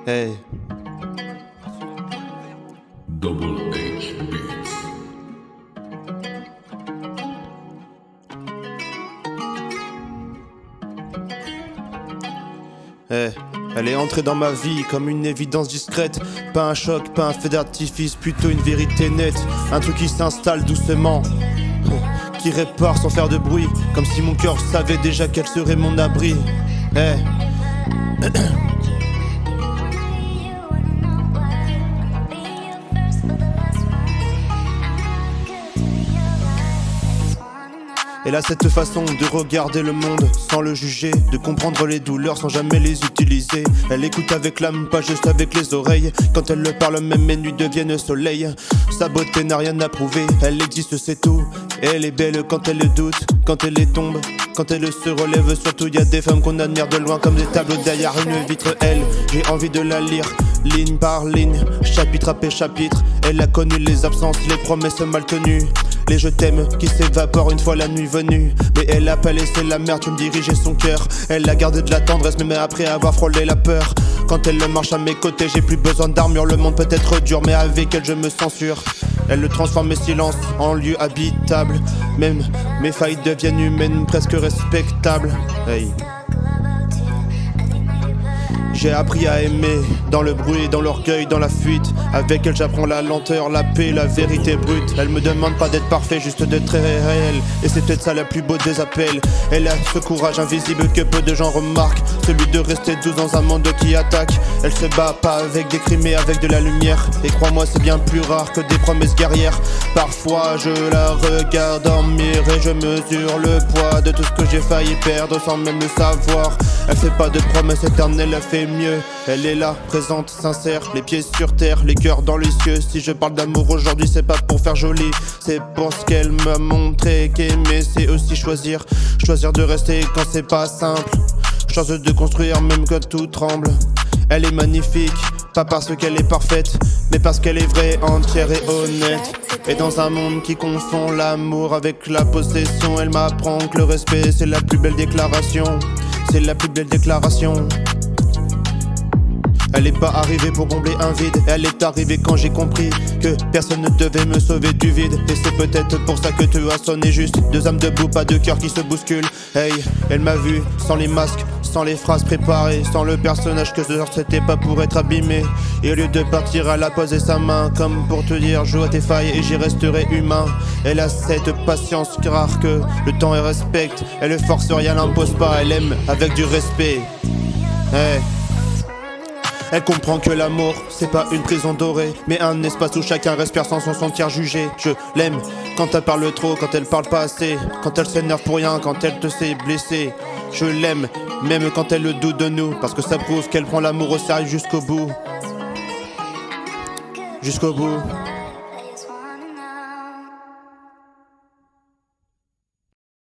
Hey. Double H Beats. Hey. Elle est entrée dans ma vie comme une évidence discrète. Pas un choc, pas un feu d'artifice, plutôt une vérité nette. Un truc qui s'installe doucement, qui répare sans faire de bruit, comme si mon cœur savait déjà quel serait mon abri. Hey. Elle a cette façon de regarder le monde sans le juger, de comprendre les douleurs sans jamais les utiliser. Elle écoute avec l'âme, pas juste avec les oreilles. Quand elle le parle, même mes nuits deviennent soleil. Sa beauté n'a rien à prouver, elle existe, c'est tout. Et elle est belle quand elle doute, quand elle tombe, quand elle se relève. Surtout y a des femmes qu'on admire de loin comme des tableaux derrière une vitre. Elle, j'ai envie de la lire, ligne par ligne, chapitre après chapitre. Elle a connu les absences, les promesses mal tenues, les je t'aime qui s'évaporent une fois la nuit venue. Mais elle a pas laissé l'amertume diriger son cœur. Elle a gardé de la tendresse même après avoir frôlé la peur. Quand elle marche à mes côtés, j'ai plus besoin d'armure. Le monde peut être dur mais avec elle je me sens sûr. Elle transforme mes silences en lieu habitable. Même mes failles deviennent humaines, presque respectables. Hey. J'ai appris à aimer, dans le bruit, dans l'orgueil, dans la fuite. Avec elle j'apprends la lenteur, la paix, la vérité brute. Elle me demande pas d'être parfait, juste d'être très réel. Et c'est peut-être ça la plus beau des appels. Elle a ce courage invisible que peu de gens remarquent, celui de rester douce dans un monde qui attaque. Elle se bat pas avec des crimes mais avec de la lumière. Et crois-moi c'est bien plus rare que des promesses guerrières. Parfois je la regarde dormir et je mesure le poids de tout ce que j'ai failli perdre sans même le savoir. Elle fait pas de promesses éternelles, elle fait mieux. Elle est là, présente, sincère, les pieds sur terre, les cœurs dans les cieux. Si je parle d'amour aujourd'hui, c'est pas pour faire joli, c'est pour ce qu'elle m'a montré. Qu'aimer c'est aussi choisir, choisir de rester quand c'est pas simple, choisir de construire même quand tout tremble. Elle est magnifique, pas parce qu'elle est parfaite, mais parce qu'elle est vraie, entière et honnête. Et dans un monde qui confond l'amour avec la possession, elle m'apprend que le respect c'est la plus belle déclaration. C'est la plus belle déclaration. Elle est pas arrivée pour combler un vide, elle est arrivée quand j'ai compris que personne ne devait me sauver du vide. Et c'est peut-être pour ça que tu as sonné juste. Deux âmes debout, pas de cœur qui se bouscule. Hey, elle m'a vu sans les masques, sans les phrases préparées, sans le personnage que c'était pas pour être abîmé. Et au lieu de partir, elle a posé sa main comme pour te dire joue à tes failles et j'y resterai humain. Elle a cette patience rare que le temps elle respecte. Elle le force rien, l'impose pas, elle aime avec du respect. Hey. Elle comprend que l'amour, c'est pas une prison dorée, mais un espace où chacun respire sans se sentir jugé. Je l'aime quand elle parle trop, quand elle parle pas assez, quand elle s'énerve pour rien, quand elle te sait blesser. Je l'aime, même quand elle doute de nous, parce que ça prouve qu'elle prend l'amour au sérieux jusqu'au bout. Jusqu'au bout.